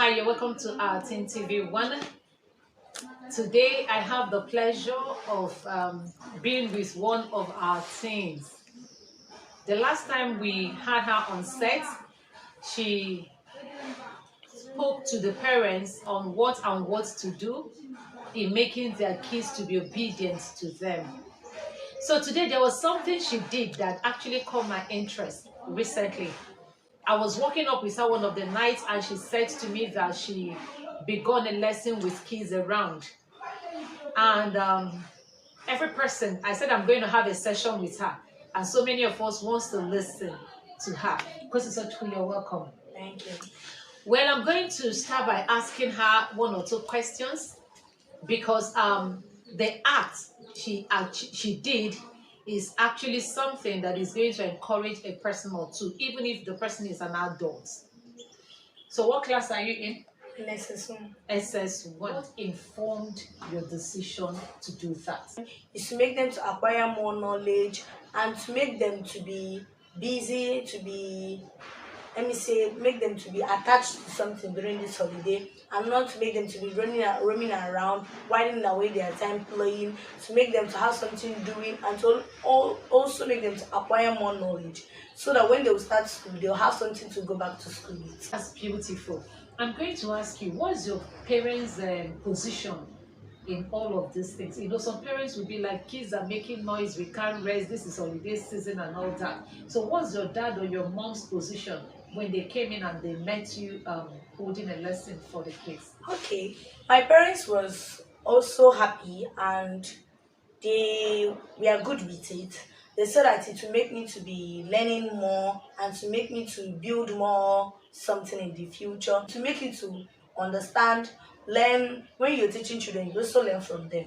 Hi, you're welcome to our Teen TV 1. Today, I have the pleasure of being with one of our teens. The last time we had her on set, she spoke to the parents on what to do in making their kids to be obedient to them. So today, there was something she did that actually caught my interest recently. I was walking up with her one of the nights, and she said to me that she begun a lesson with kids around. And every person, I said I'm going to have a session with her. And so many of us wants to listen to her. Because it's such you're welcome. Thank you. Well, I'm going to start by asking her one or two questions because the act she did is actually something that is going to encourage a person or two, even if the person is an adult. So what class are you in? SS1 SS1. What informed your decision to do that? is to make them to acquire more knowledge and to make them to be busy, to be, let me say, make them to be attached to something during this holiday and not to make them to be roaming around, whiling away their time playing, to make them to have something doing and to also make them to acquire more knowledge so that when they will start school, they'll have something to go back to school with. That's beautiful. I'm going to ask you, what's your parents' position in all of these things? Some parents will be like, kids are making noise, we can't rest, this is holiday season and all that. So what's your dad or your mom's position when they came in and they met you holding a lesson for the kids? Okay, my parents was also happy and they were good with it. They said that it will make me to be learning more and to make me to build more something in the future, to make you to understand, learn. When you're teaching children, you also learn from them.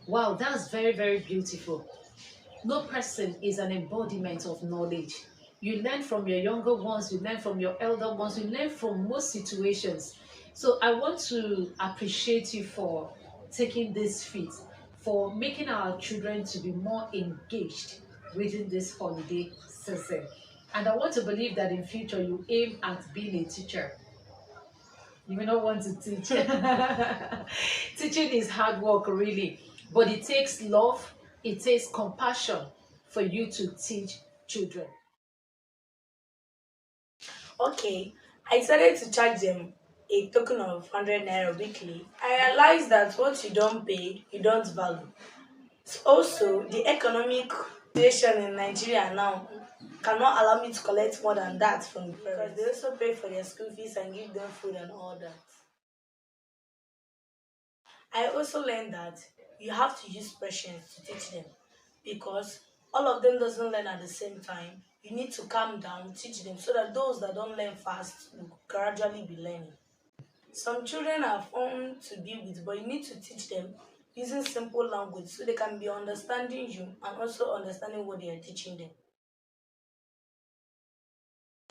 Wow, that's very, very beautiful. No person is an embodiment of knowledge. You learn from your younger ones, you learn from your elder ones, you learn from most situations. So I want to appreciate you for taking this feat, for making our children to be more engaged within this holiday season. And I want to believe that in future you aim at being a teacher. You may not want to teach. Teaching is hard work, really, but it takes love, it takes compassion for you to teach children. Okay, I decided to charge them a token of 100 naira weekly. I realized that what you don't pay, you don't value. Also, the economic situation in Nigeria now cannot allow me to collect more than that from the parents. Because they also pay for their school fees and give them food and all that. I also learned that you have to use patience to teach them because all of them doesn't learn at the same time. You need to calm down, teach them so that those that don't learn fast will gradually be learning. Some children are fun to be with, but you need to teach them using simple language so they can be understanding you and also understanding what they are teaching them.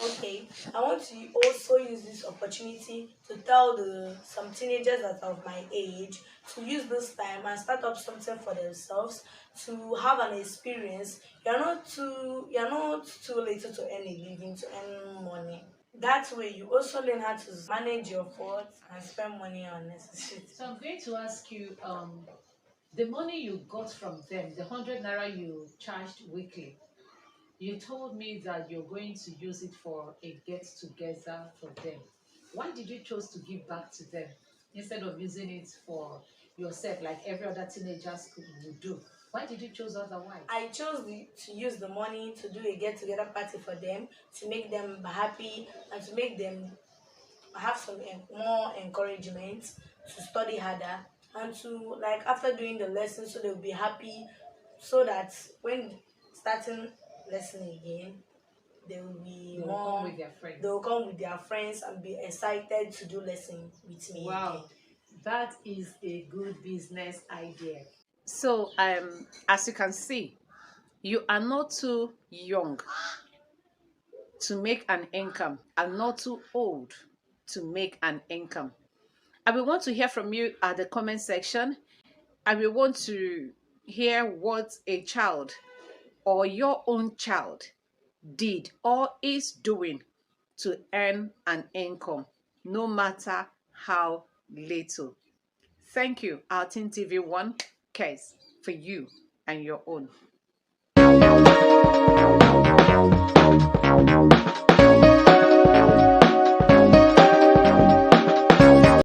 Okay, I want to also use this opportunity to tell some teenagers that are of my age to use this time and start up something for themselves to have an experience. You're not too little to earn a living, to earn money. That way, you also learn how to manage your funds and spend money on necessities. So I'm going to ask you, the money you got from them, the 100 naira you charged weekly, you told me that you're going to use it for a get together for them. Why did you choose to give back to them instead of using it for yourself like every other teenager would do? Why did you choose otherwise? I chose to use the money to do a get together party for them, to make them happy and to make them have some more encouragement to study harder and to, like, after doing the lesson, so they'll be happy so that when starting lesson again, they will be They will more come with their friends. they will come with their friends and be excited to do lesson with me Wow, again. that is a good business idea. So, as you can see, you are not too young to make an income and not too old to make an income. I will want to hear from you at the comment section. I will want to hear what a child or your own child did or is doing to earn an income. no matter how little. Thank you, our Teen TV One cares for you and your own.